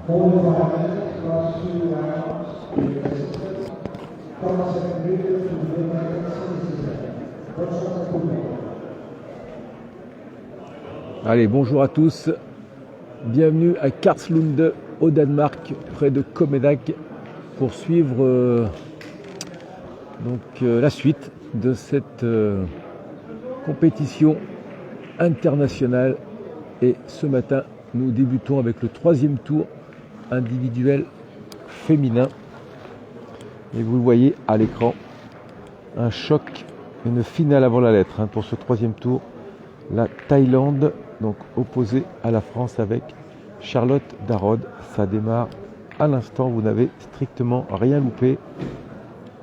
45 minutes, last 2 rounds, your assistant, Thomas Ritter to the United States. Allez, bonjour à tous. Bienvenue à Karlslunde, au Danemark, près de Copenhague, pour suivre la suite de cette compétition internationale. Et ce matin, nous débutons avec le 3e tour individuel féminin. Et vous le voyez à l'écran, un choc, une finale avant la lettre pour ce 3e tour. La Thaïlande, donc opposée à la France avec Charlotte Darod. Ça démarre à l'instant, vous n'avez strictement rien loupé.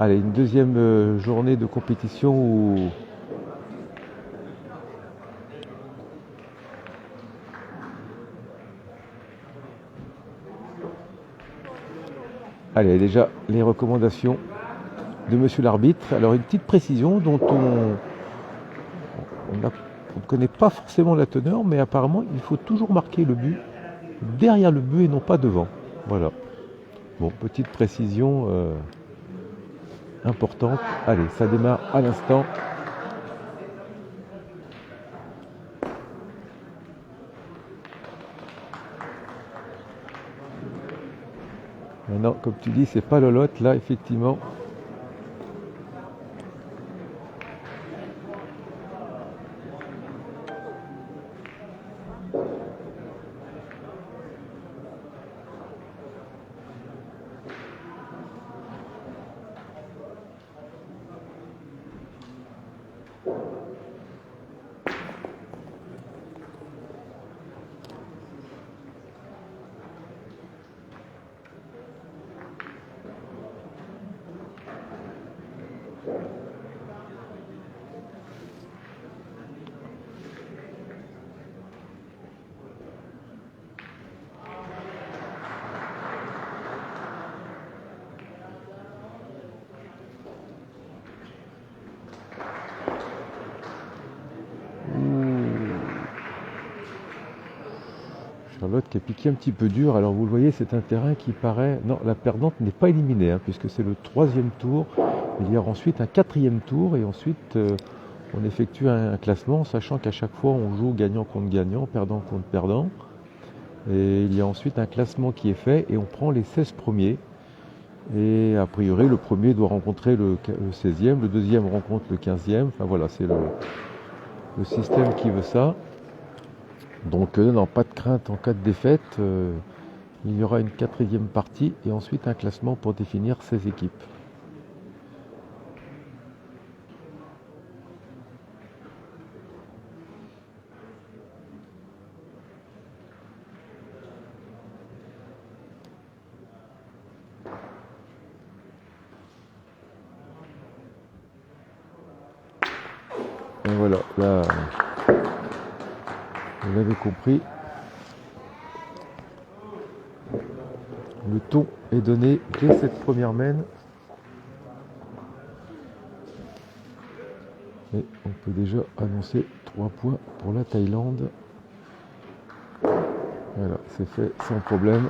Allez, une deuxième journée de compétition où allez, déjà les recommandations de monsieur l'arbitre. Alors une petite précision dont on ne connaît pas forcément la teneur, mais apparemment il faut toujours marquer le but derrière le but et non pas devant. Voilà. Bon, petite précision importante. Allez, ça démarre à l'instant. Maintenant, comme tu dis, c'est pas lolotte là, effectivement. Charlotte qui a piqué un petit peu dur. Alors vous le voyez, c'est un terrain qui paraît... Non, la perdante n'est pas éliminée, puisque c'est le 3e tour. Il y aura ensuite un 4e tour et ensuite on effectue un classement, sachant qu'à chaque fois on joue gagnant contre gagnant, perdant contre perdant. Et il y a ensuite un classement qui est fait et on prend les 16 premiers. Et a priori, le premier doit rencontrer le 16e, le deuxième rencontre le 15e. Enfin voilà, c'est le système qui veut ça. Donc non, pas de crainte en cas de défaite. Il y aura une 4e partie et ensuite un classement pour définir 16 équipes. Et voilà, là, vous l'avez compris, le ton est donné dès cette première mène. Et on peut déjà annoncer 3 points pour la Thaïlande. Voilà, c'est fait sans problème.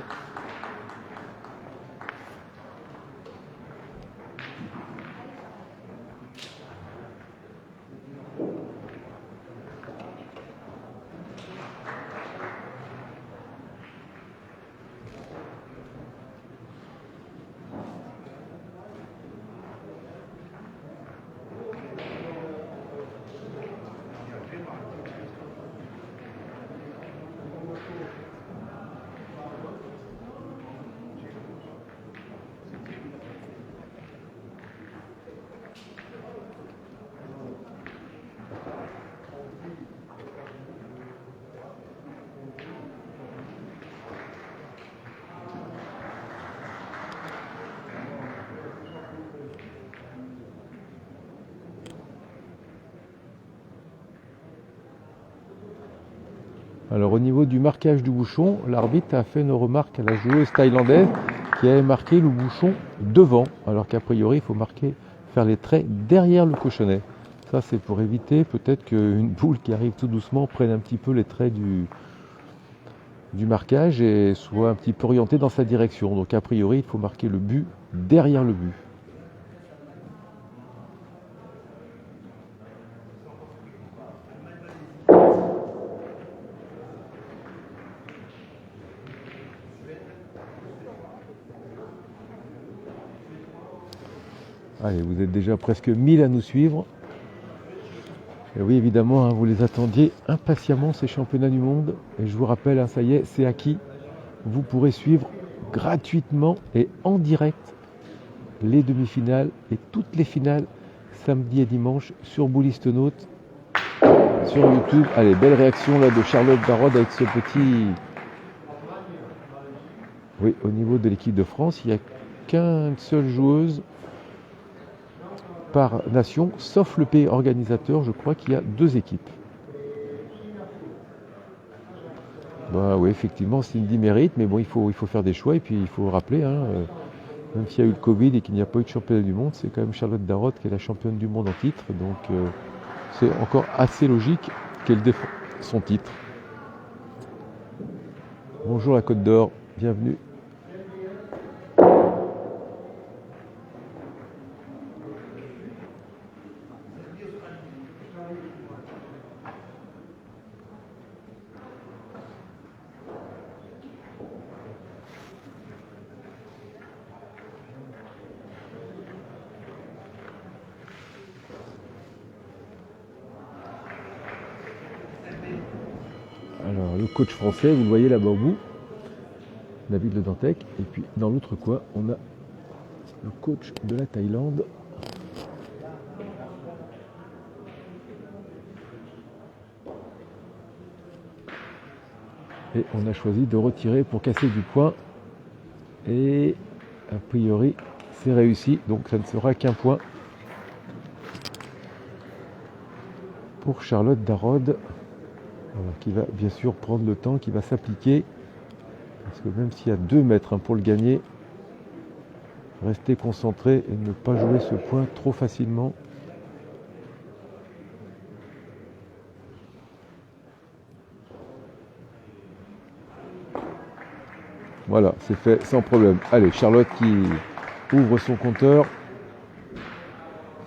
Alors au niveau du marquage du bouchon, l'arbitre a fait une remarque à la joueuse thaïlandaise qui avait marqué le bouchon devant, alors qu'a priori il faut faire les traits derrière le cochonnet. Ça c'est pour éviter peut-être qu'une boule qui arrive tout doucement prenne un petit peu les traits du marquage et soit un petit peu orienté dans sa direction. Donc a priori, il faut marquer le but derrière le but. Allez, vous êtes déjà presque 1000 à nous suivre. Et oui, évidemment, vous les attendiez impatiemment, ces championnats du monde. Et je vous rappelle, ça y est, c'est acquis. Vous pourrez suivre gratuitement et en direct les demi-finales et toutes les finales samedi et dimanche sur Boulistenaut, sur YouTube. Allez, belle réaction là de Charlotte Darod avec ce petit... Oui, au niveau de l'équipe de France, il n'y a qu'une seule joueuse par nation, sauf le pays organisateur, je crois qu'il y a 2 équipes. Bah oui, effectivement, Cindy mérite, mais bon, il faut faire des choix et puis il faut rappeler, même s'il y a eu le Covid et qu'il n'y a pas eu de championnat du monde, c'est quand même Charlotte Darod qui est la championne du monde en titre, donc c'est encore assez logique qu'elle défende son titre. Bonjour la Côte d'Or, bienvenue. Alors le coach français, vous le voyez là-bas au bout, David Le Dantec, et puis dans l'autre coin, on a le coach de la Thaïlande. Et on a choisi de retirer pour casser du point. Et a priori, c'est réussi, donc ça ne sera qu'un point pour Charlotte Darod. Alors, qui va bien sûr prendre le temps, qui va s'appliquer, parce que même s'il y a 2 mètres pour le gagner, restez concentré et ne pas jouer ce point trop facilement. Voilà, c'est fait sans problème. Allez, Charlotte qui ouvre son compteur.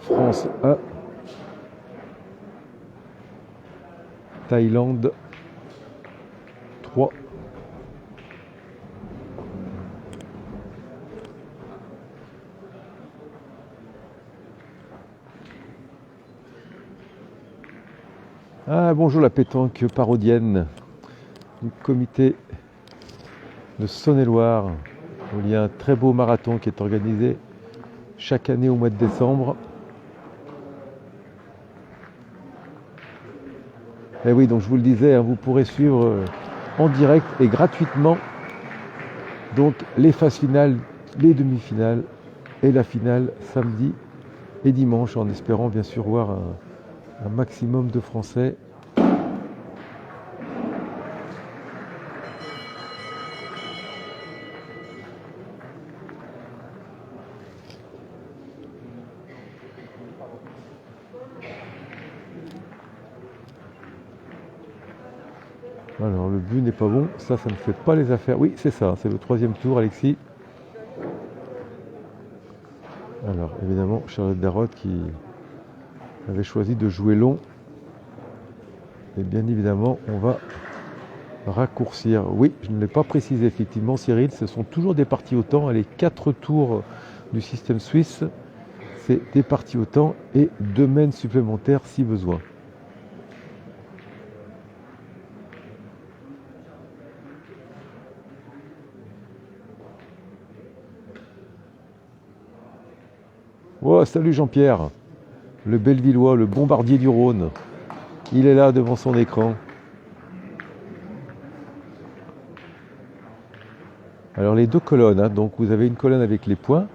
France 1. Thaïlande 3. Ah, bonjour la pétanque parodienne du comité de Saône-et-Loire, où il y a un très beau marathon qui est organisé chaque année au mois de décembre. Et oui, donc je vous le disais, vous pourrez suivre en direct et gratuitement donc les phases finales, les demi-finales et la finale samedi et dimanche, en espérant bien sûr voir un maximum de Français. Alors le but n'est pas bon, ça ne fait pas les affaires. Oui, c'est ça, c'est le 3e tour, Alexis. Alors évidemment, Charlotte Darod qui avait choisi de jouer long. Et bien évidemment, on va raccourcir. Oui, je ne l'ai pas précisé effectivement, Cyril, ce sont toujours des parties au temps. Les 4 tours du système suisse, c'est des parties au temps et 2 mènes supplémentaires si besoin. Oh, salut Jean-Pierre, le Bellevillois, le bombardier du Rhône. Il est là devant son écran. Alors les 2 colonnes, donc vous avez une colonne avec les points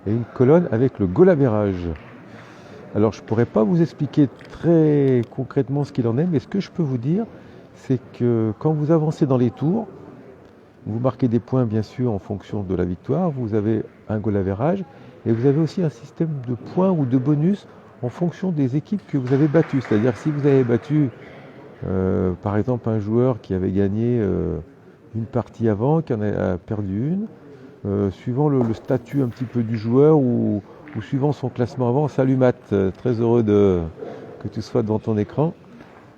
et une colonne avec le goal average. Alors je ne pourrais pas vous expliquer très concrètement ce qu'il en est, mais ce que je peux vous dire, c'est que quand vous avancez dans les tours, vous marquez des points bien sûr en fonction de la victoire, vous avez un goal average, et vous avez aussi un système de points ou de bonus en fonction des équipes que vous avez battues. C'est-à-dire si vous avez battu par exemple un joueur qui avait gagné une partie avant, qui en a perdu une. Suivant le statut un petit peu du joueur ou suivant son classement avant. Salut Matt, très heureux que tu sois devant ton écran.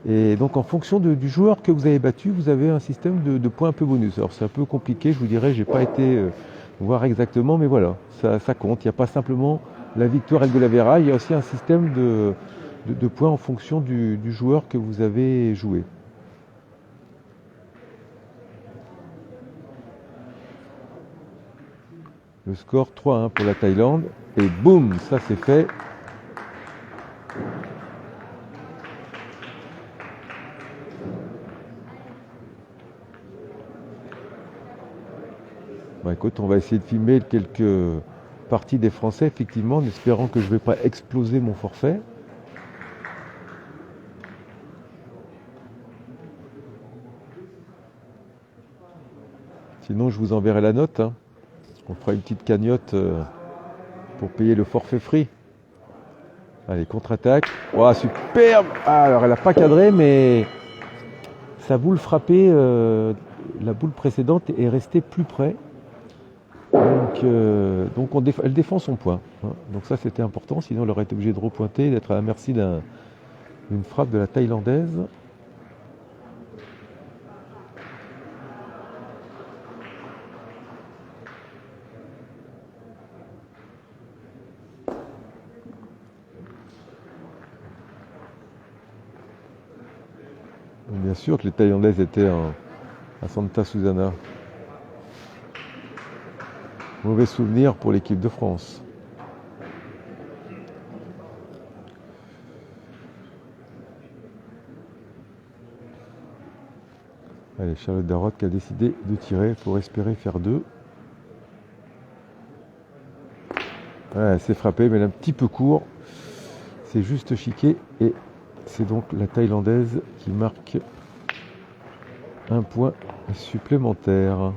Et donc en fonction du joueur que vous avez battu, vous avez un système de points un peu bonus. Alors c'est un peu compliqué, je vous dirais, j'ai pas été voir exactement, mais voilà, ça compte. Il n'y a pas simplement la victoire et le goal average, il y a aussi un système de points en fonction du joueur que vous avez joué. Le score 3-1 pour la Thaïlande. Et boum, ça c'est fait. Bah écoute, on va essayer de filmer quelques parties des Français, effectivement, en espérant que je ne vais pas exploser mon forfait. Sinon, je vous enverrai la note. Hein. On fera une petite cagnotte pour payer le forfait free. Allez, contre-attaque. Oh, superbe! Ah, alors, elle n'a pas cadré, mais sa boule frappée, la boule précédente est restée plus près. Donc elle défend son point. Hein. Donc ça, c'était important. Sinon, elle aurait été obligée de repointer, d'être à la merci d'une frappe de la Thaïlandaise. Bien sûr que les Thaïlandaises étaient à Santa Susana. Mauvais souvenir pour l'équipe de France. Allez, Charlotte Darrotte qui a décidé de tirer pour espérer faire 2. Ouais, elle s'est frappée, mais elle est un petit peu court. C'est juste chiqué et c'est donc la Thaïlandaise qui marque un point supplémentaire.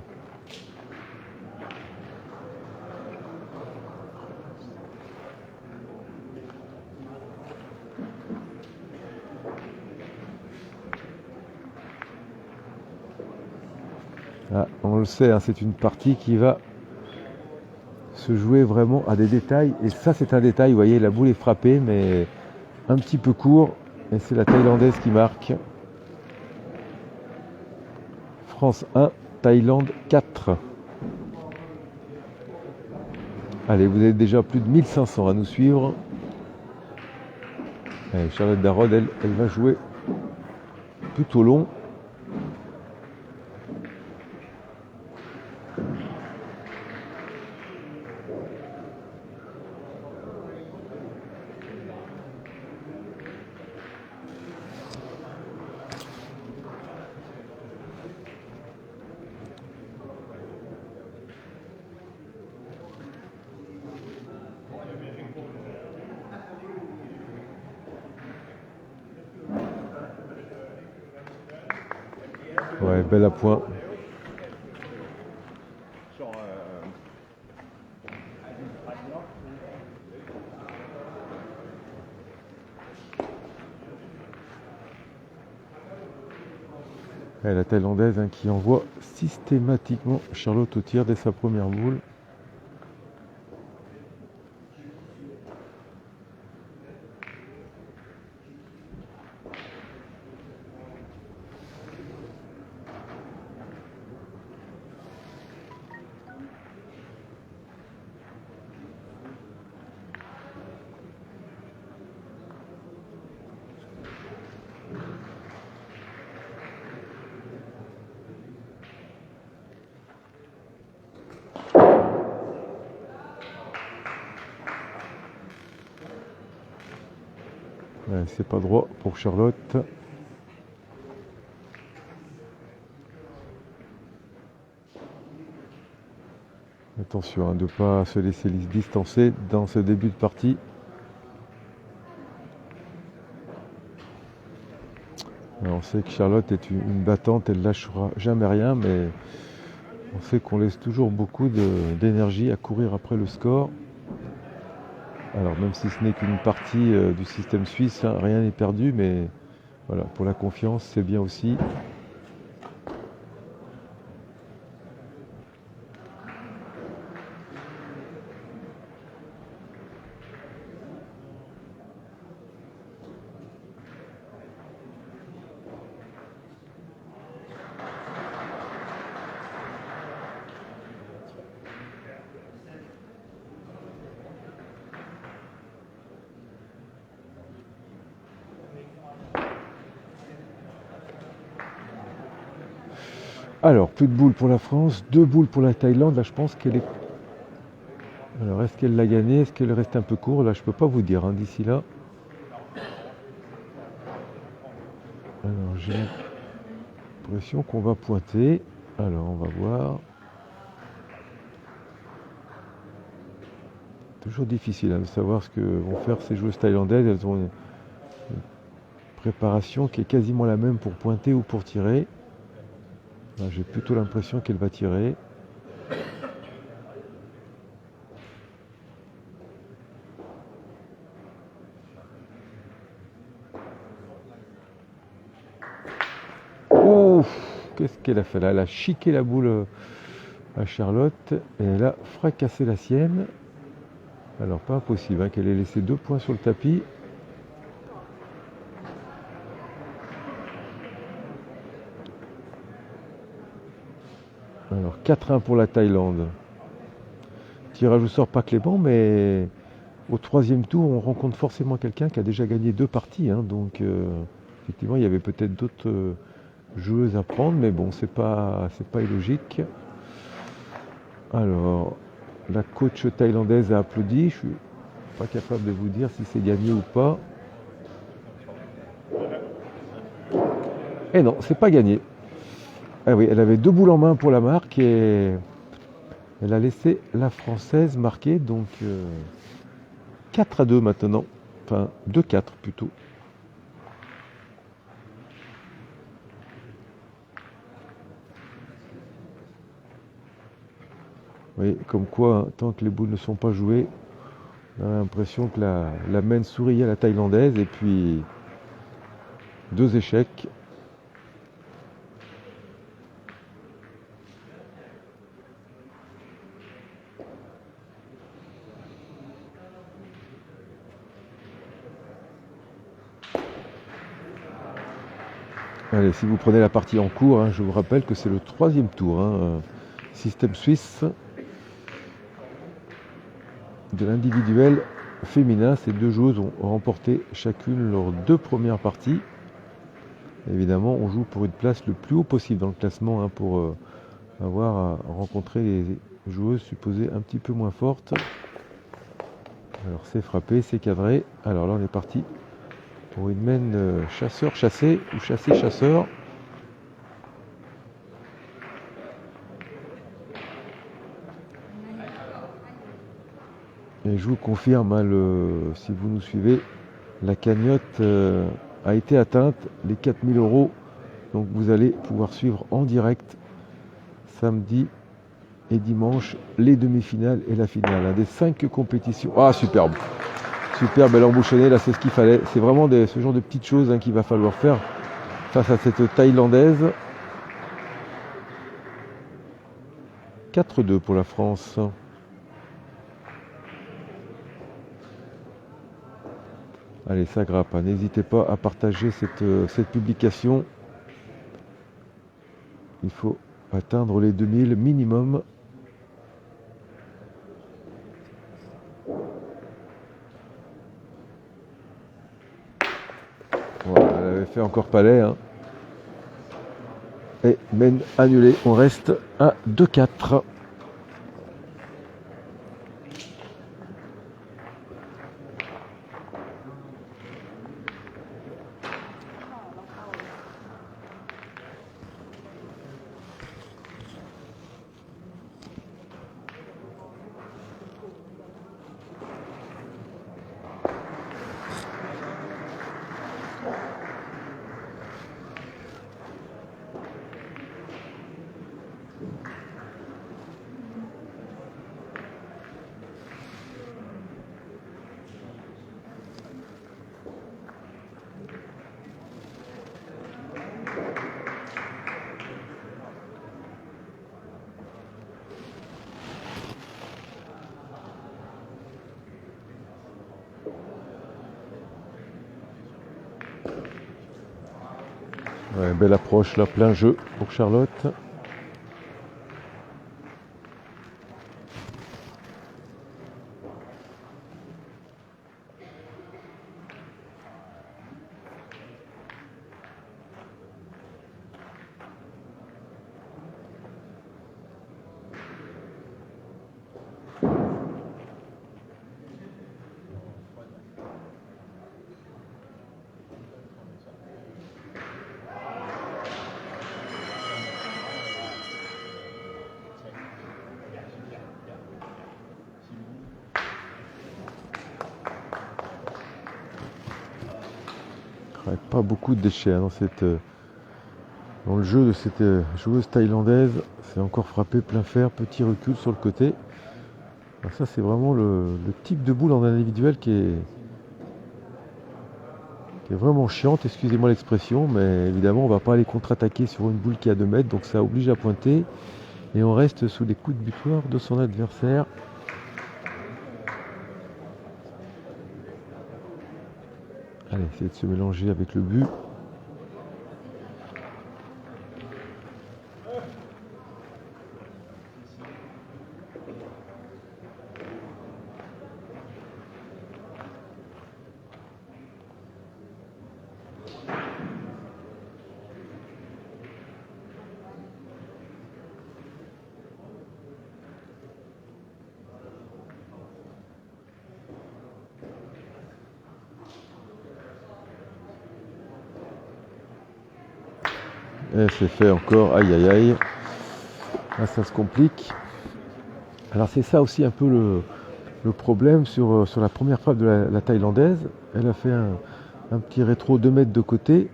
Ah, on le sait, hein, c'est une partie qui va se jouer vraiment à des détails. Et ça, c'est un détail. Vous voyez, la boule est frappée, mais un petit peu court. Et c'est la Thaïlandaise qui marque. France 1, Thaïlande 4. Allez, vous avez déjà plus de 1500 à nous suivre. Allez, Charlotte Darrotte, elle va jouer plutôt long. Ouais, belle à point. Et la Thaïlandaise hein, qui envoie systématiquement Charlotte au tir dès sa première boule. Ouais, c'est pas droit pour Charlotte. Attention hein, de ne pas se laisser distancer dans ce début de partie. Alors, on sait que Charlotte est une battante, elle ne lâchera jamais rien, mais on sait qu'on laisse toujours beaucoup d'énergie à courir après le score. Alors même si ce n'est qu'une partie du système suisse, hein, rien n'est perdu, mais voilà, pour la confiance, c'est bien aussi. Alors, plus de boules pour la France, 2 boules pour la Thaïlande. Là, je pense qu'elle est... Alors, est-ce qu'elle l'a gagné? Est-ce qu'elle reste un peu court? Là, je peux pas vous dire, hein, d'ici là. Alors, j'ai l'impression qu'on va pointer. Alors, on va voir. Toujours difficile de savoir ce que vont faire ces joueuses thaïlandaises. Elles ont une préparation qui est quasiment la même pour pointer ou pour tirer. Là, j'ai plutôt l'impression qu'elle va tirer. Oh, qu'est-ce qu'elle a fait là? Elle a chiqué la boule à Charlotte et elle a fracassé la sienne. Alors pas impossible hein, qu'elle ait laissé 2 points sur le tapis. Alors 4-1 pour la Thaïlande. Tirage au sort pas clément, mais au 3e tour, on rencontre forcément quelqu'un qui a déjà gagné 2 parties. Hein, donc effectivement, il y avait peut-être d'autres joueuses à prendre, mais bon, c'est pas illogique. Alors, la coach thaïlandaise a applaudi. Je suis pas capable de vous dire si c'est gagné ou pas. Et non, c'est pas gagné. Ah oui, elle avait 2 boules en main pour la marque et elle a laissé la française marquer, donc 4-2 maintenant. Enfin, 2-4 plutôt. Oui, comme quoi, hein, tant que les boules ne sont pas jouées, on a l'impression que la main sourit à la thaïlandaise et puis 2 échecs. Allez, si vous prenez la partie en cours, hein, je vous rappelle que c'est le 3e tour. Hein, système suisse de l'individuel féminin. Ces 2 joueuses ont remporté chacune leurs 2 premières parties. Évidemment, on joue pour une place le plus haut possible dans le classement hein, pour avoir à rencontrer les joueuses supposées un petit peu moins fortes. Alors c'est frappé, c'est cadré. Alors là on est parti pour une main chasseur-chassé ou chassé-chasseur. Et je vous confirme, hein, si vous nous suivez, la cagnotte a été atteinte, les 4000 €. Donc vous allez pouvoir suivre en direct samedi et dimanche les demi-finales et la finale hein, des 5 compétitions. Ah superbe, superbe, elle a embouchonné, là c'est ce qu'il fallait. C'est vraiment ce genre de petites choses hein, qu'il va falloir faire face à cette Thaïlandaise. 4-2 pour la France. Allez, ça grappe. Hein. N'hésitez pas à partager cette publication. Il faut atteindre les 2000 minimum. Voilà, elle avait fait encore palais. Hein. Et mène annulé. On reste à 2-4. Ouais, belle approche là, plein jeu pour Charlotte. Ouais, pas beaucoup de déchets hein, dans le jeu de cette joueuse thaïlandaise. C'est encore frappé plein fer, petit recul sur le côté. Alors ça c'est vraiment le type de boule en individuel qui est vraiment chiante, excusez-moi l'expression, mais évidemment on va pas aller contre-attaquer sur une boule qui est à 2 mètres, donc ça oblige à pointer. Et on reste sous les coups de butoir de son adversaire. Allez, essayer de se mélanger avec le but. Et c'est fait encore, aïe aïe aïe. Là ça se complique. Alors c'est ça aussi un peu le problème sur la première frappe de la Thaïlandaise. Elle a fait un petit rétro 2 mètres de côté.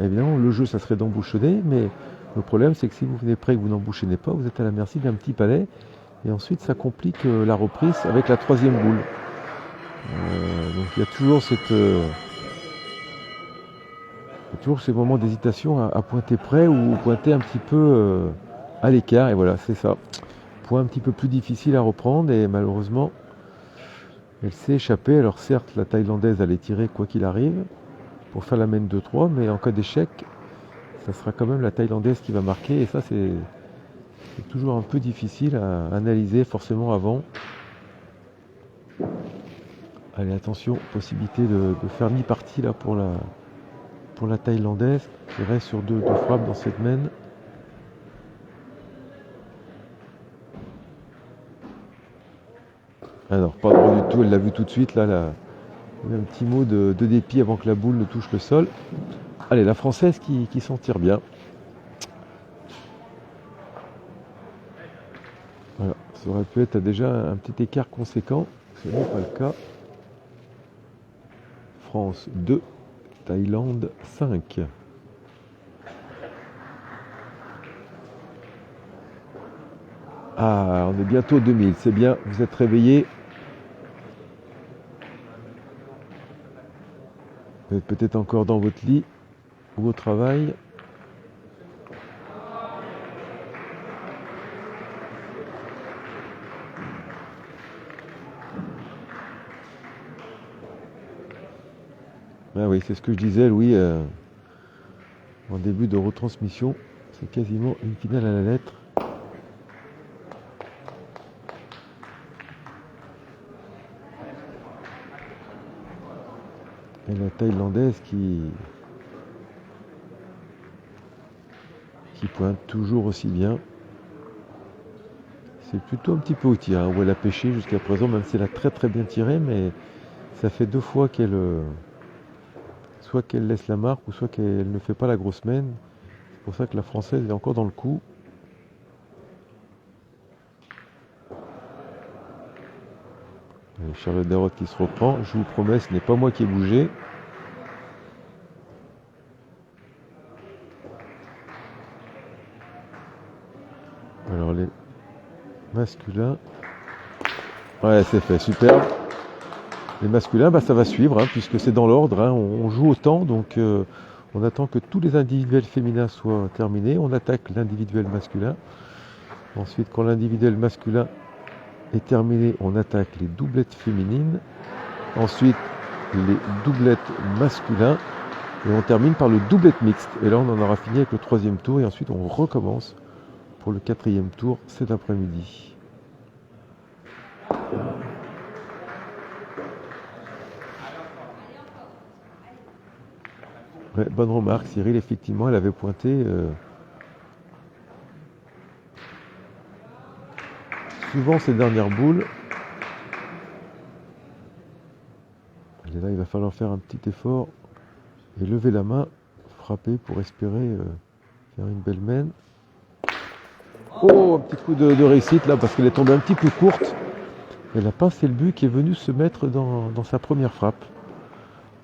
Évidemment le jeu ça serait d'embouchonner, mais le problème c'est que si vous venez près et que vous n'embouchonnez pas, vous êtes à la merci d'un petit palais. Et ensuite ça complique la reprise avec la troisième boule. Donc il y a toujours ces moments d'hésitation à pointer près ou pointer un petit peu à l'écart. Et voilà, c'est ça. Point un petit peu plus difficile à reprendre et malheureusement, elle s'est échappée. Alors certes, la Thaïlandaise allait tirer quoi qu'il arrive pour faire la main 2-3, mais en cas d'échec, ça sera quand même la Thaïlandaise qui va marquer. Et ça, c'est toujours un peu difficile à analyser forcément avant. Allez, attention, possibilité de faire mi-partie là pour la Thaïlandaise qui reste sur deux frappes dans cette main. Alors, pas droit du tout, elle l'a vu tout de suite là. Il y a un petit mot de dépit avant que la boule ne touche le sol. Allez, la Française qui s'en tire bien. Voilà, ça aurait pu être déjà un petit écart conséquent. Ce n'est pas le cas. France 2, Thaïlande 5. Ah, on est bientôt 2000, c'est bien, vous êtes réveillés. Vous êtes peut-être encore dans votre lit ou au travail. Ah oui, c'est ce que je disais, Louis, en début de retransmission. C'est quasiment une finale à la lettre. Et la Thaïlandaise qui pointe toujours aussi bien. C'est plutôt un petit peu au tir hein, où elle a pêché jusqu'à présent, même si elle a très très bien tiré, mais ça fait 2 fois soit qu'elle laisse la marque ou soit qu'elle ne fait pas la grosse main. C'est pour ça que la Française est encore dans le coup. Charlotte Darrotte qui se reprend. Je vous promets, ce n'est pas moi qui ai bougé. Alors les masculins. Ouais, c'est fait, super. Les masculins, ça va suivre, hein, puisque c'est dans l'ordre. Hein, on joue autant, donc on attend que tous les individuels féminins soient terminés. On attaque l'individuel masculin. Ensuite, quand l'individuel masculin est terminé, on attaque les doublettes féminines. Ensuite, les doublettes masculins. Et on termine par le doublette mixte. Et là, on en aura fini avec le 3e tour. Et ensuite, on recommence pour le 4e tour cet après-midi. Ouais, bonne remarque, Cyril. Effectivement, elle avait pointé souvent ces dernières boules. Et là, il va falloir faire un petit effort et lever la main, frapper pour espérer faire une belle main. Oh, un petit coup de réussite là parce qu'elle est tombée un petit peu courte. Elle a pincé le but qui est venu se mettre dans sa première frappe.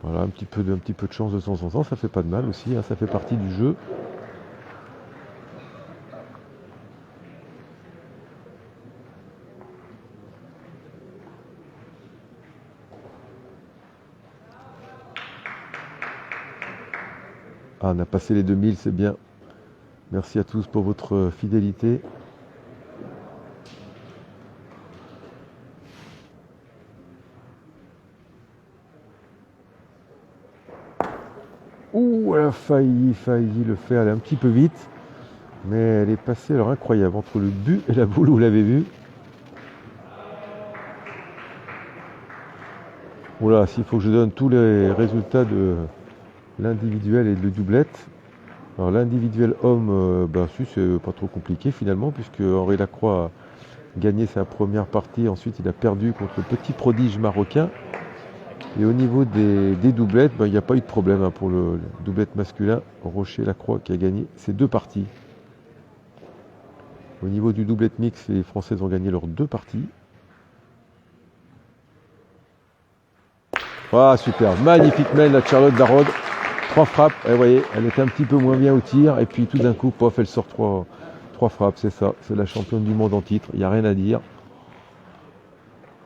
Voilà, un petit peu de chance de temps en temps, ça fait pas de mal aussi, hein, ça fait partie du jeu. Ah, on a passé les 2000, c'est bien. Merci à tous pour votre fidélité. Ouh, elle a failli le faire, elle est un petit peu vite. Mais elle est passée, alors incroyable, entre le but et la boule, vous l'avez vu. Voilà, s'il faut que je donne tous les résultats de l'individuel et de doublette. Alors l'individuel homme, si c'est pas trop compliqué finalement, puisque Henri Lacroix a gagné sa première partie, ensuite il a perdu contre le petit prodige marocain. Et au niveau des doublettes, il n'y a pas eu de problème hein, pour le doublette masculin. Rocher Lacroix qui a gagné ses 2 parties. Au niveau du doublette mix, les Françaises ont gagné leurs 2 parties. Ah super, magnifique mail la Charlotte Darod. 3 frappes, et vous voyez, elle était un petit peu moins bien au tir, et puis tout d'un coup, pof, elle sort 3 frappes, c'est ça, c'est la championne du monde en titre, il n'y a rien à dire.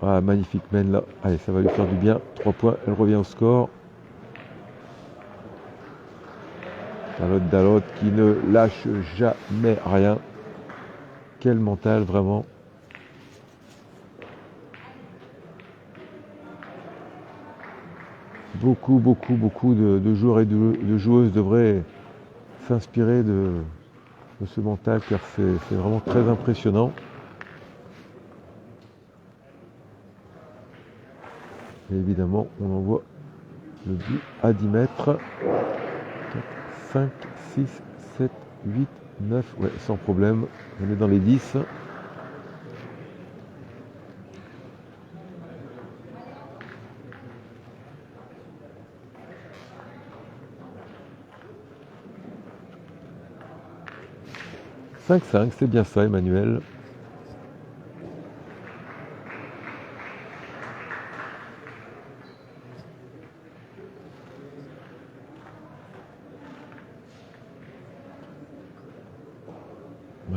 Ah, magnifique mail là, allez, ça va lui faire du bien, 3 points, elle revient au score. Charlotte Darod qui ne lâche jamais rien. Quel mental, vraiment. Beaucoup de joueurs et de joueuses devraient s'inspirer de ce mental car c'est vraiment très impressionnant. Et évidemment, on envoie le but à 10 mètres. 4, 5, 6, 7, 8, 9, ouais, sans problème. On est dans les 10. « 5-5, c'est bien ça, Emmanuel. »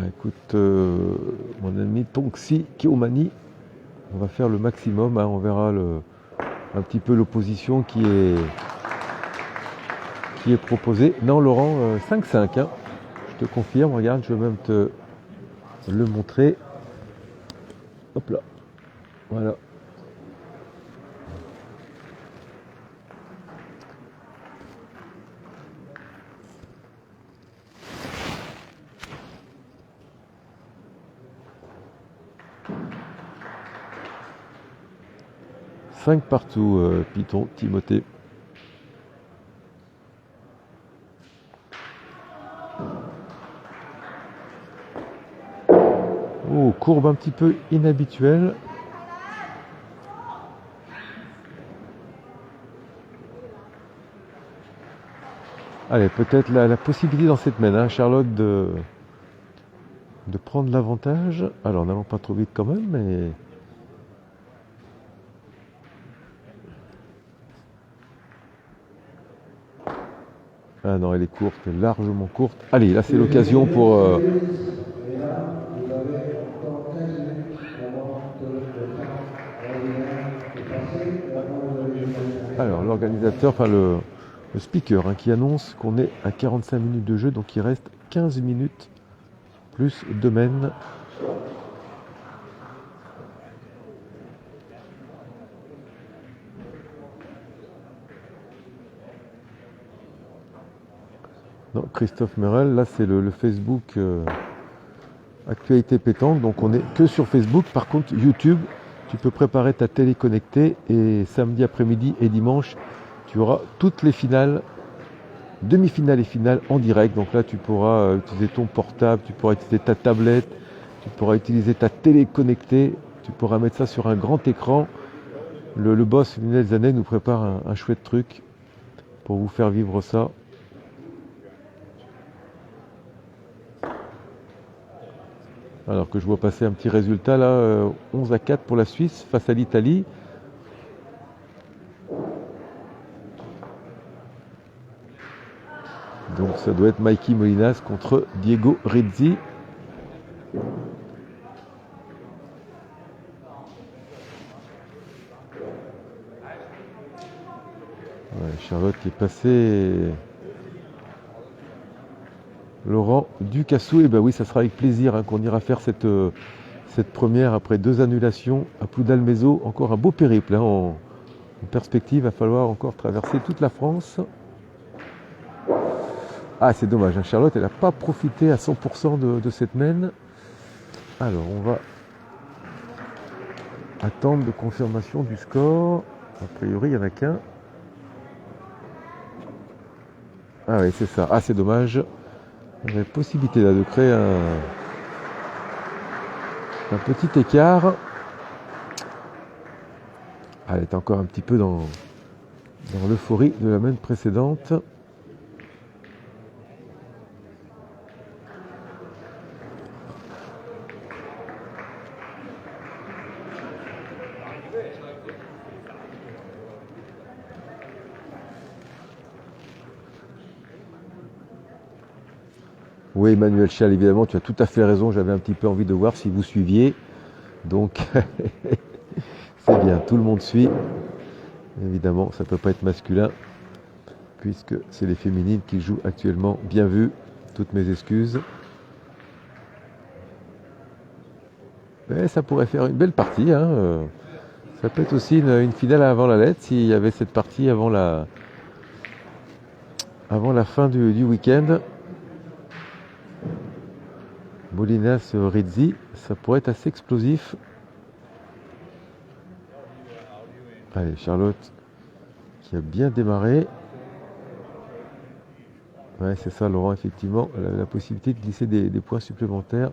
Écoute, mon ami Tonksi Kiomani, on va faire le maximum, hein, on verra un petit peu l'opposition qui est proposée. Non, Laurent, 5-5, hein, je te confirme, regarde, je vais même te le montrer. Hop là, voilà. Cinq partout, Python, Timothée. Oh, courbe un petit peu inhabituelle. Allez, peut-être la possibilité dans cette main, hein, Charlotte, de prendre l'avantage. Alors, n'allons pas trop vite quand même, mais... Ah non, elle est courte, largement courte. Allez, là c'est l'occasion pour... Alors, l'organisateur, enfin le speaker, hein, qui annonce qu'on est à 45 minutes de jeu, donc il reste 15 minutes plus domaine. Non, Christophe Merel, là c'est le Facebook Actualité Pétanque, donc on est que sur Facebook. Par contre, YouTube, tu peux préparer ta télé connectée et samedi après-midi et dimanche, tu auras toutes les finales, demi-finales et finales en direct. Donc là, tu pourras utiliser ton portable, tu pourras utiliser ta tablette, tu pourras utiliser ta télé connectée, tu pourras mettre ça sur un grand écran. Le boss Lionel Zanet nous prépare un chouette truc pour vous faire vivre ça. Alors que je vois passer un petit résultat là, 11-4 pour la Suisse face à l'Italie. Donc ça doit être Mikey Molinas contre Diego Rizzi. Ouais, Charlotte qui est passée. Laurent Ducassou, et ben oui, ça sera avec plaisir qu'on ira faire cette première après 2 annulations à Ploudalmézeau. Encore un beau périple en perspective, il va falloir encore traverser toute la France. Ah, c'est dommage, Charlotte, elle n'a pas profité à 100% de cette mène. Alors, on va attendre de confirmation du score. A priori, il n'y en a qu'un. Ah oui, c'est ça. Ah, c'est dommage. On a la possibilité là de créer un petit écart. Ah, elle est encore un petit peu dans l'euphorie de la mène précédente. Oui, Emmanuel Chal, évidemment, tu as tout à fait raison. J'avais un petit peu envie de voir si vous suiviez. Donc, c'est bien, tout le monde suit. Évidemment, ça ne peut pas être masculin, puisque c'est les féminines qui jouent actuellement. Bien vu, toutes mes excuses. Mais ça pourrait faire une belle partie. Ça peut être aussi une finale avant la lettre, s'il y avait cette partie avant la fin du week-end. Molinas Rizzi, ça pourrait être assez explosif. Allez, Charlotte qui a bien démarré. Ouais, c'est ça, Laurent, effectivement, elle avait la possibilité de glisser des points supplémentaires.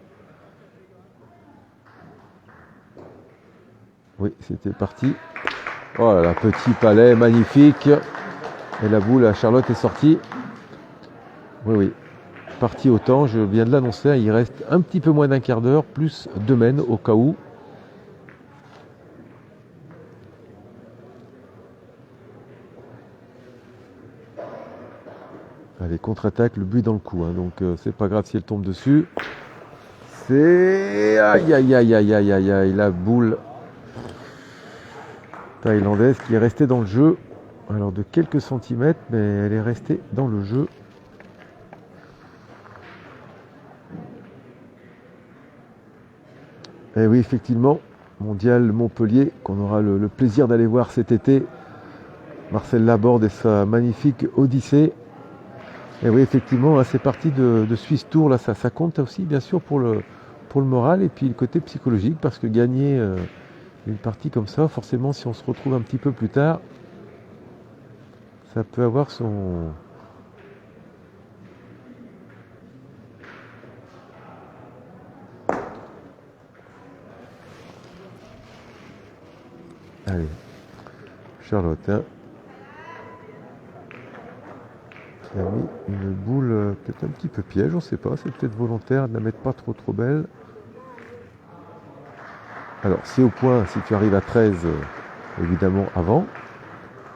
Oui, c'était parti. Oh là là, petit palais, magnifique. Et la boule à Charlotte est sortie. Oui, oui. Parti au temps, je viens de l'annoncer, il reste un petit peu moins d'un quart d'heure, plus 2 mènes au cas où. Allez, contre-attaque, le but dans le coup, donc c'est pas grave si elle tombe dessus. C'est... Aïe, aïe, aïe, aïe, aïe, aïe, aïe, la boule thaïlandaise qui est restée dans le jeu. Alors de quelques centimètres, mais elle est restée dans le jeu. Et oui, effectivement, Mondial Montpellier, qu'on aura le plaisir d'aller voir cet été. Marcel Laborde et sa magnifique Odyssée. Et oui, effectivement, c'est parti de Swiss Tour, là, ça compte aussi, bien sûr, pour le moral et puis le côté psychologique, parce que gagner une partie comme ça, forcément, si on se retrouve un petit peu plus tard, ça peut avoir son... Allez, Charlotte, qui a mis une boule peut-être un petit peu piège, on ne sait pas, c'est peut-être volontaire de la mettre pas trop belle. Alors, c'est au point si tu arrives à 13, évidemment avant,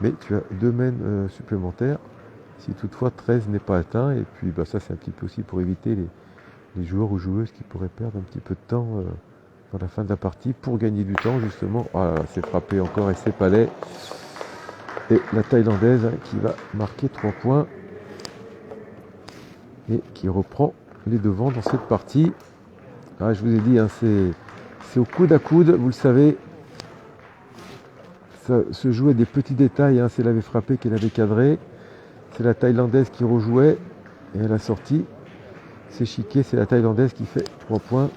mais tu as 2 mènes supplémentaires si toutefois 13 n'est pas atteint. Et puis ça, c'est un petit peu aussi pour éviter les joueurs ou joueuses qui pourraient perdre un petit peu de temps dans la fin de la partie pour gagner du temps, justement. Ah, c'est frappé encore et c'est palais. Et la Thaïlandaise qui va marquer 3 points et qui reprend les devants dans cette partie. Ah, je vous ai dit, c'est au coude à coude, vous le savez. Ça se jouait des petits détails, c'est elle avait frappé qu'elle avait cadré. C'est la Thaïlandaise qui rejouait et elle a sorti. C'est chiqué, c'est la Thaïlandaise qui fait 3 points.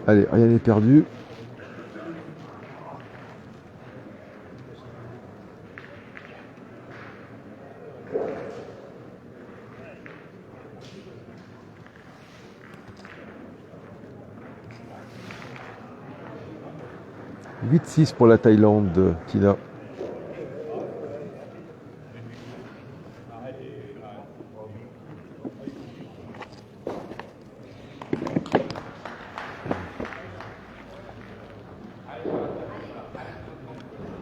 Allez, rien n'est perdu. « 8-6 pour la Thaïlande, Tina. »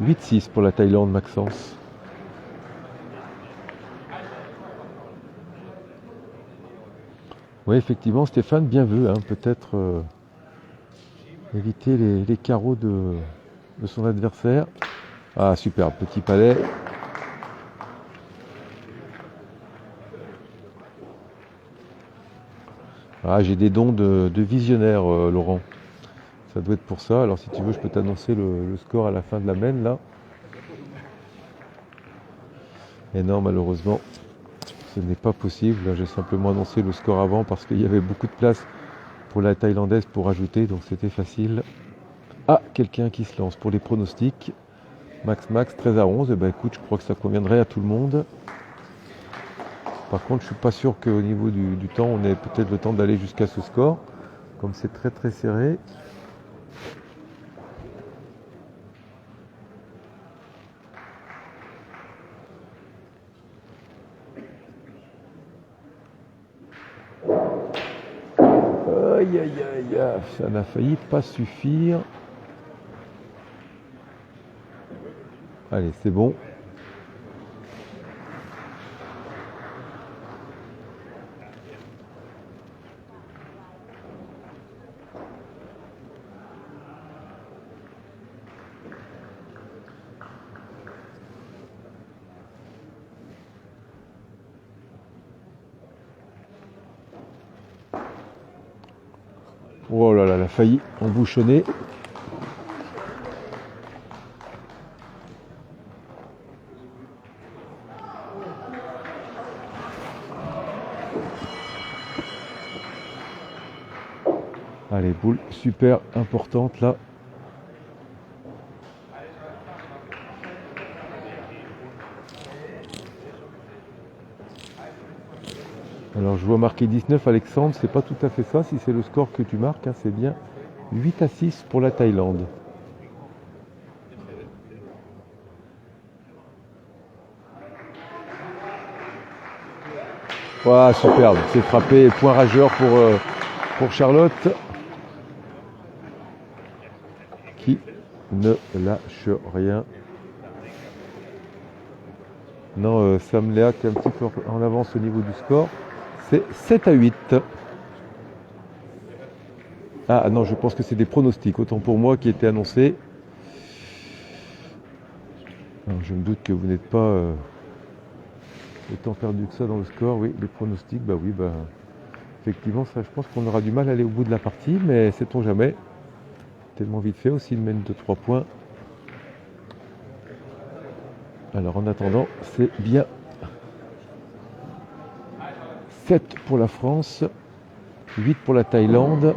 8-6 pour la Thaïlande, Maxence. Oui, effectivement, Stéphane, bien vu, hein, peut-être éviter les carreaux de son adversaire. Ah, super, petit palais. Ah, j'ai des dons de visionnaire, Laurent. Ça doit être pour ça. Alors, si tu veux, je peux t'annoncer le score à la fin de la main, là. Et non, malheureusement, ce n'est pas possible. Là, j'ai simplement annoncé le score avant parce qu'il y avait beaucoup de place pour la Thaïlandaise pour ajouter, donc c'était facile. Ah, quelqu'un qui se lance pour les pronostics. Max, 13-11. Eh ben, écoute, je crois que ça conviendrait à tout le monde. Par contre, je suis pas sûr qu'au niveau du temps, on ait peut-être le temps d'aller jusqu'à ce score. Comme c'est très très serré. Aïe aïe aïe, ça n'a failli pas suffire. Allez, c'est bon. Oh là là, elle a failli embouchonner. Allez, boule super importante là. Alors je vois marqué 19 Alexandre, c'est pas tout à fait ça, si c'est le score que tu marques, hein, c'est bien 8-6 pour la Thaïlande. Voilà, superbe, c'est frappé, point rageur pour Charlotte, qui ne lâche rien. Non, Sam Léa qui est un petit peu en avance au niveau du score, c'est 7-8. Ah non, je pense que c'est des pronostics, autant pour moi qui était annoncé. Alors, je me doute que vous n'êtes pas autant perdu que ça dans le score. Oui, les pronostics, bah oui, bah effectivement, ça, je pense qu'on aura du mal à aller au bout de la partie, mais sait-on jamais. Tellement vite fait aussi, une mène de 3 points. Alors en attendant, c'est bien 7 pour la France, 8 pour la Thaïlande.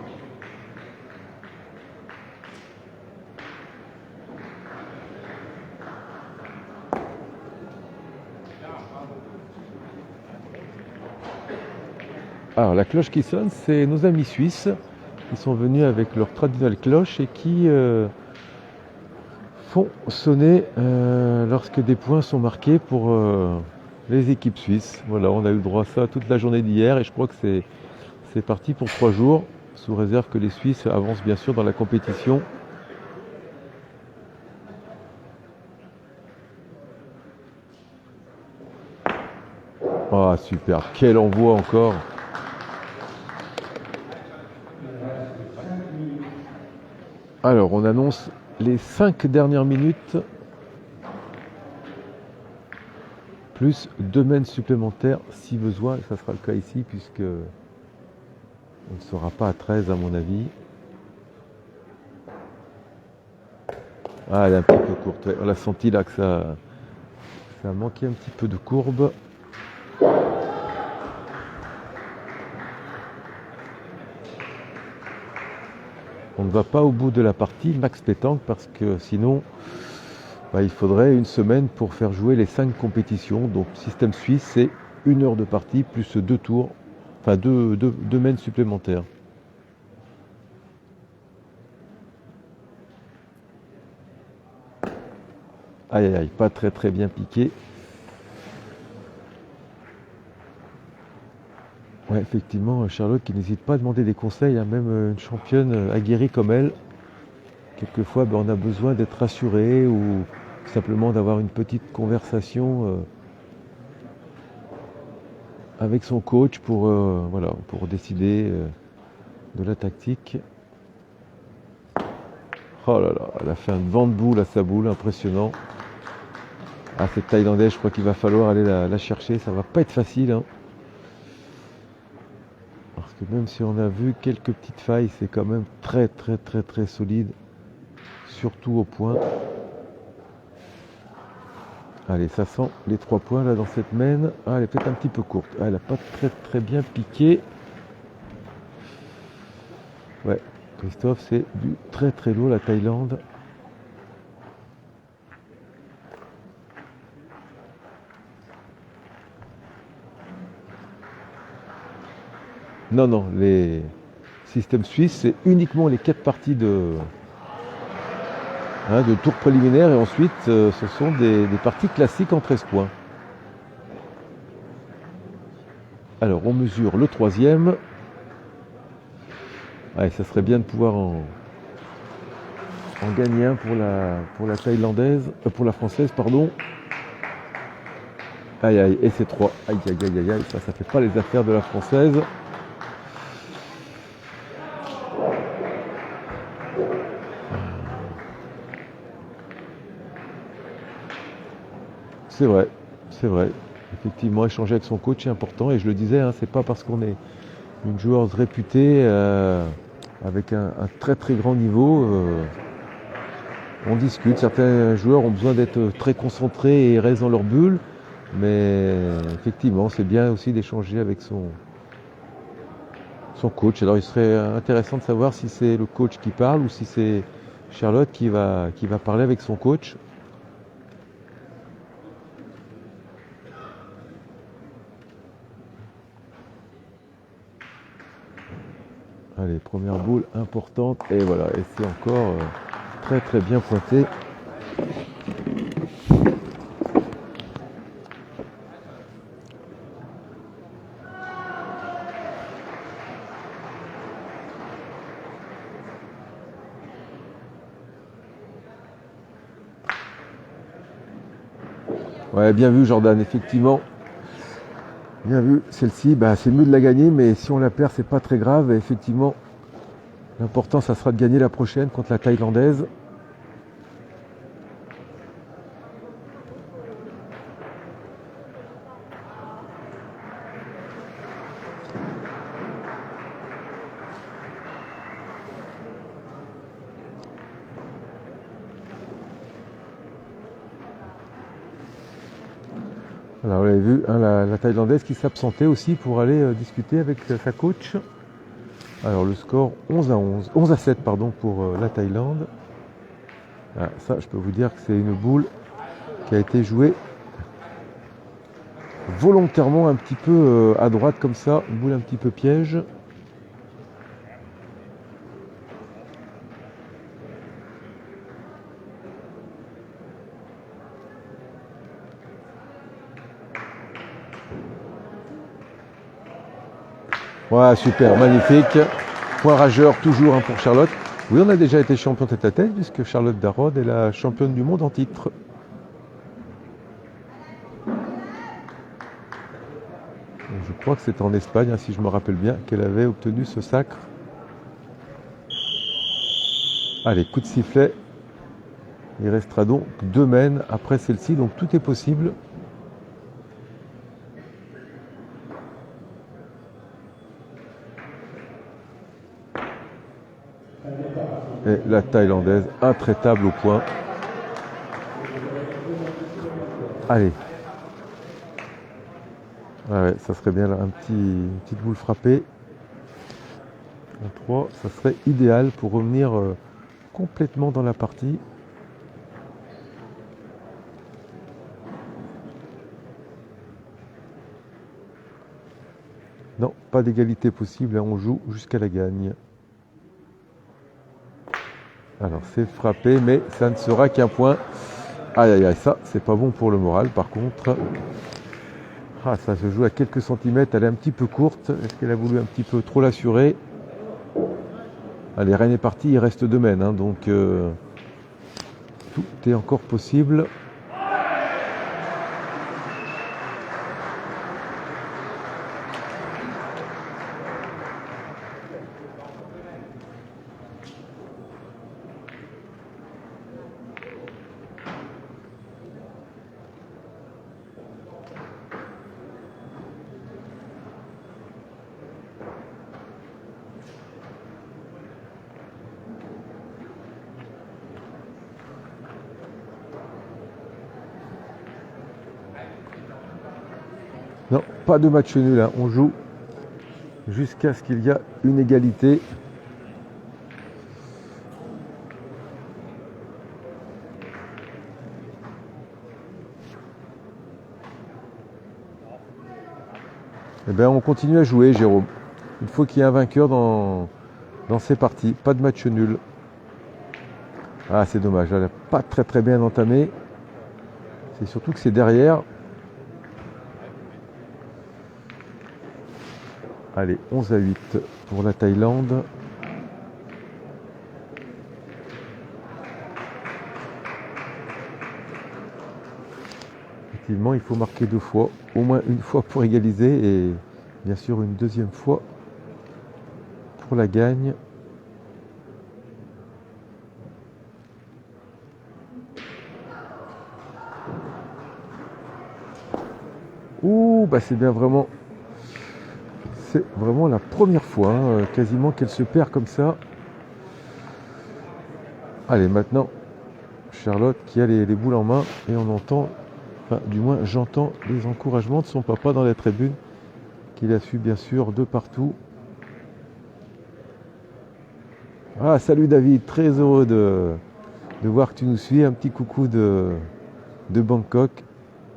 Alors la cloche qui sonne, c'est nos amis suisses qui sont venus avec leur traditionnelle cloche et qui font sonner lorsque des points sont marqués pour les équipes suisses. Voilà, on a eu le droit à ça toute la journée d'hier et je crois que c'est parti pour 3 jours, sous réserve que les Suisses avancent bien sûr dans la compétition. Ah super, quel envoi encore! Alors on annonce les 5 dernières minutes, plus 2 mènes supplémentaires si besoin, et ça sera le cas ici puisque on ne sera pas à 13 à mon avis. Ah, elle est un petit peu courte, ouais. On a senti là que ça a manqué un petit peu de courbe. On ne va pas au bout de la partie Max Pétanque parce que sinon il faudrait une semaine pour faire jouer les 5 compétitions. Donc système suisse, c'est 1 heure de partie plus 2 tours, enfin 2 mènes supplémentaires. Aïe aïe aïe, pas très très bien piqué. Ouais, effectivement, Charlotte qui n'hésite pas à demander des conseils, hein, même une championne aguerrie comme elle. Quelquefois, on a besoin d'être rassuré ou simplement d'avoir une petite conversation avec son coach pour, voilà, pour décider de la tactique. Oh là là, elle a fait un vent de boule à sa boule, impressionnant. Ah, cette Thaïlandaise, je crois qu'il va falloir aller la chercher, ça va pas être facile, hein. Parce que même si on a vu quelques petites failles, c'est quand même très très très très solide, surtout au point. Allez, ça sent les 3 points là dans cette main. Ah, elle est peut-être un petit peu courte. Ah, elle n'a pas très très bien piqué. Ouais, Christophe, c'est du très très lourd la Thaïlande. Non, non, les systèmes suisses, c'est uniquement les 4 parties de tour préliminaire et ensuite ce sont des parties classiques en 13 points. Alors on mesure le 3e. Allez, ça serait bien de pouvoir en gagner un pour la thaïlandaise, pour la française, pardon. Aïe aïe, et c'est 3. Aïe aïe aïe aïe aïe, ça fait pas les affaires de la française. C'est vrai, c'est vrai. Effectivement, échanger avec son coach est important. Et je le disais, hein, c'est pas parce qu'on est une joueuse réputée avec un très très grand niveau. On discute. Certains joueurs ont besoin d'être très concentrés et restent dans leur bulle. Mais effectivement, c'est bien aussi d'échanger avec son coach. Alors il serait intéressant de savoir si c'est le coach qui parle ou si c'est Charlotte qui va parler avec son coach. Allez, première boule importante, et voilà, et c'est encore très très bien pointé. Ouais, bien vu Jordan, effectivement. Bien vu, celle-ci, bah, c'est mieux de la gagner, mais si on la perd, c'est pas très grave. Et effectivement, l'important, ça sera de gagner la prochaine contre la Thaïlandaise. Alors, vous l'avez vu, hein, la Thaïlandaise qui s'absentait aussi pour aller discuter avec sa coach. Alors, le score 11 à 7 pardon, pour la Thaïlande. Ah, ça, je peux vous dire que c'est une boule qui a été jouée volontairement un petit peu à droite comme ça, une boule un petit peu piège. Ouais, super, magnifique. Point rageur toujours pour Charlotte. Oui, on a déjà été champion tête-à-tête puisque Charlotte Darod est la championne du monde en titre. Et je crois que c'est en Espagne, hein, si je me rappelle bien, qu'elle avait obtenu ce sacre. Allez, coup de sifflet. Il restera donc 2 mènes après celle-ci, donc tout est possible. Et la Thaïlandaise, intraitable au point. Allez. Ouais, ça serait bien là, une petite boule frappée. Un 3, ça serait idéal pour revenir complètement dans la partie. Non, pas d'égalité possible, hein, on joue jusqu'à la gagne. Alors c'est frappé, mais ça ne sera qu'un point. Aïe aïe aïe, ça c'est pas bon pour le moral par contre. Ah, ça se joue à quelques centimètres, elle est un petit peu courte. Est-ce qu'elle a voulu un petit peu trop l'assurer? Allez, reine est partie, il reste 2 mènes, hein, donc tout est encore possible. Non, pas de match nul, hein. On joue jusqu'à ce qu'il y ait une égalité. Eh bien, on continue à jouer, Jérôme. Il faut qu'il y ait un vainqueur dans ces parties. Pas de match nul. Ah, c'est dommage. Elle n'a pas très bien entamé. C'est surtout que c'est derrière. Allez, 11-8 pour la Thaïlande. Effectivement, il faut marquer 2 fois, au moins une fois pour égaliser et bien sûr une deuxième fois pour la gagne. Ouh, bah c'est vraiment la première fois, hein, quasiment qu'elle se perd comme ça. Allez, maintenant, Charlotte qui a les boules en main et on entend, enfin, du moins j'entends les encouragements de son papa dans la tribune, qui la suit bien sûr de partout. Ah, salut David, très heureux de voir que tu nous suis. Un petit coucou de Bangkok.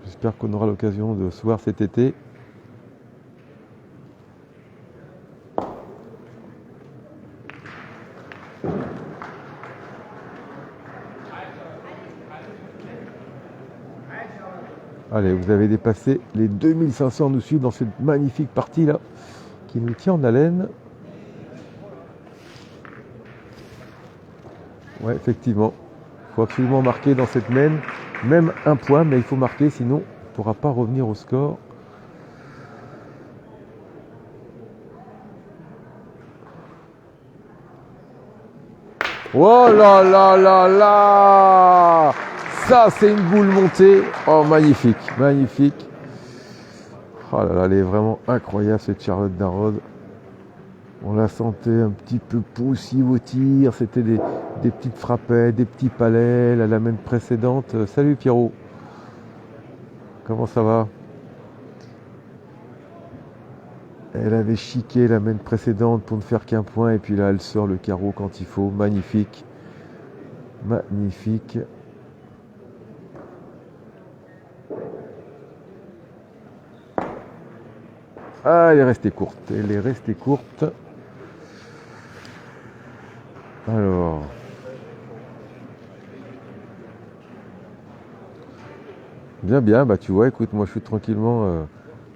J'espère qu'on aura l'occasion de se voir cet été. Allez, vous avez dépassé les 2500 nous suivent dans cette magnifique partie là qui nous tient en haleine. Ouais, effectivement. Il faut absolument marquer dans cette main, même un point, mais il faut marquer, sinon on ne pourra pas revenir au score. Oh là là là là! Ça, c'est une boule montée. Oh, magnifique, magnifique. Oh là là, elle est vraiment incroyable cette Charlotte Darroze. On la sentait un petit peu poussive au tir. C'était des petites frappettes, des petits palais. La main précédente. Salut Pierrot. Comment ça va? Elle avait chiqué la main précédente pour ne faire qu'un point. Et puis là, elle sort le carreau quand il faut. Magnifique. Magnifique. Ah, elle est restée courte. Elle est restée courte. Alors. Bien, bah tu vois, écoute, moi je suis tranquillement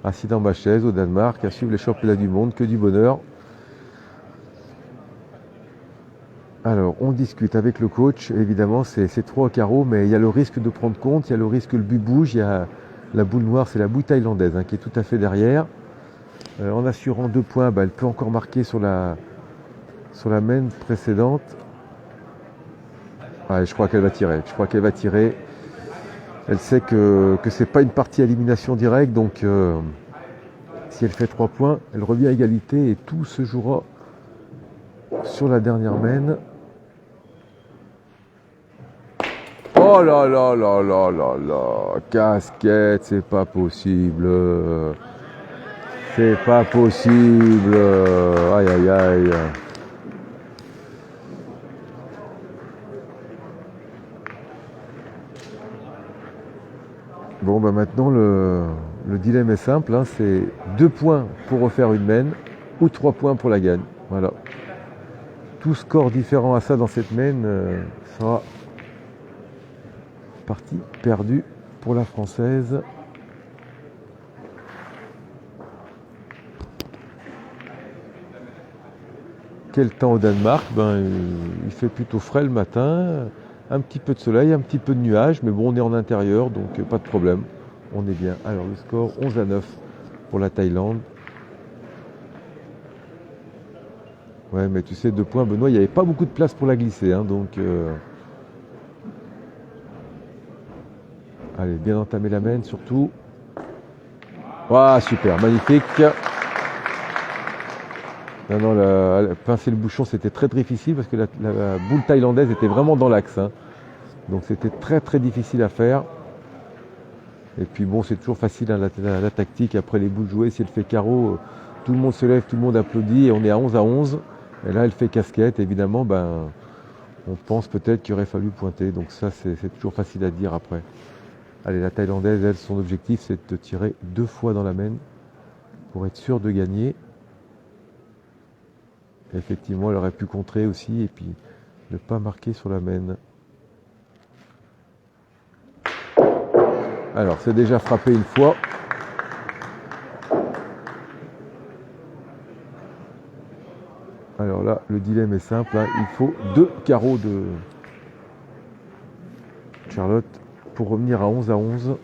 assis dans ma chaise au Danemark à suivre les championnats du monde, que du bonheur. Alors, on discute avec le coach, évidemment, c'est 3 carreaux, mais il y a le risque de prendre compte, il y a le risque que le but bouge, il y a la boule noire, c'est la boule thaïlandaise hein, qui est tout à fait derrière. En assurant 2 points, bah, elle peut encore marquer sur la main précédente. Ouais, je crois qu'elle va tirer. Elle sait que c'est pas une partie à élimination directe, donc si elle fait 3 points, elle revient à égalité et tout se jouera sur la dernière main. Oh là là là là là là, casquette, c'est pas possible. C'est pas possible. Aïe aïe aïe. Bon bah maintenant le dilemme est simple, hein, c'est 2 points pour refaire une main ou 3 points pour la gagne. Voilà. Tout score différent à ça dans cette main sera partie perdue pour la Française. Quel temps au Danemark? Ben, il fait plutôt frais le matin. Un petit peu de soleil, un petit peu de nuages, mais bon, on est en intérieur, donc pas de problème. On est bien. Alors, le score 11-9 pour la Thaïlande. Ouais, mais tu sais, 2 points, Benoît, il n'y avait pas beaucoup de place pour la glisser, hein, donc... Allez, bien entamer la main, surtout. Ah, super, magnifique. Non, pincer le bouchon, c'était très difficile parce que la boule thaïlandaise était vraiment dans l'axe. Hein. Donc c'était très très difficile à faire. Et puis bon, c'est toujours facile hein, la tactique. Après les boules jouées, si elle fait carreau, tout le monde se lève, tout le monde applaudit et on est à 11-11. Et là, elle fait casquette. Évidemment, on pense peut-être qu'il aurait fallu pointer. Donc ça, c'est toujours facile à dire après. Allez, la Thaïlandaise, elle, son objectif, c'est de tirer 2 fois dans la main pour être sûr de gagner. Effectivement, elle aurait pu contrer aussi et puis ne pas marquer sur la main. Alors, c'est déjà frappé une fois. Alors là, le dilemme est simple. Hein. Il faut 2 carreaux de Charlotte pour revenir à 11-11.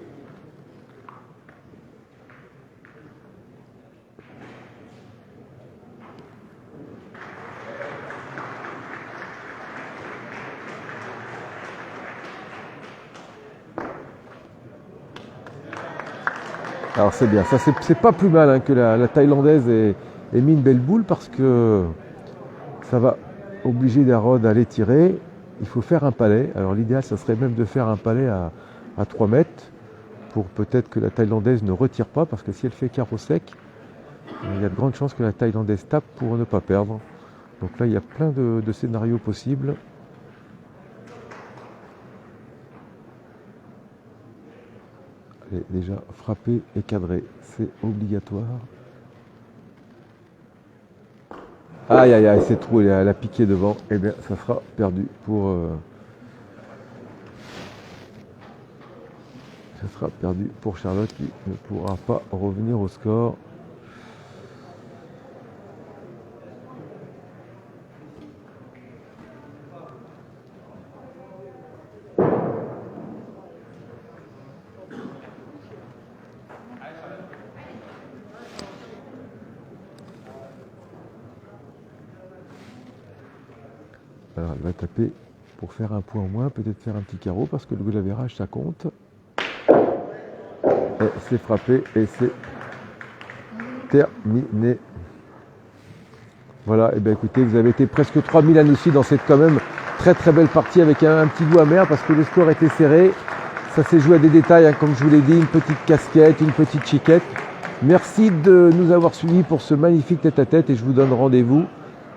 Alors c'est bien, ça c'est pas plus mal hein, que la Thaïlandaise ait mis une belle boule parce que ça va obliger Darod à aller tirer. Il faut faire un palais. Alors l'idéal, ça serait même de faire un palais à 3 mètres pour peut-être que la Thaïlandaise ne retire pas parce que si elle fait carreau sec, il y a de grandes chances que la Thaïlandaise tape pour ne pas perdre. Donc là, il y a plein de scénarios possibles. Allez, déjà, frapper et cadrer, c'est obligatoire. Aïe, aïe, aïe, c'est trop, elle a piqué devant. Eh bien, ça sera perdu pour... Ça sera perdu pour Charlotte qui ne pourra pas revenir au score. Alors elle va taper pour faire un point en moins, peut-être faire un petit carreau parce que le goal average ça compte. Et c'est frappé et c'est terminé. Voilà, et bien écoutez, vous avez été presque 3000 à nous suivre dans cette quand même très très belle partie avec un petit goût amer parce que le score était serré. Ça s'est joué à des détails, hein, comme je vous l'ai dit, une petite casquette, une petite chiquette. Merci de nous avoir suivis pour ce magnifique tête-à-tête et je vous donne rendez-vous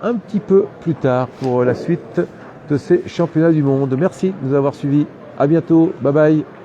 un petit peu plus tard pour la suite de ces championnats du monde. Merci de nous avoir suivis. À bientôt. Bye bye.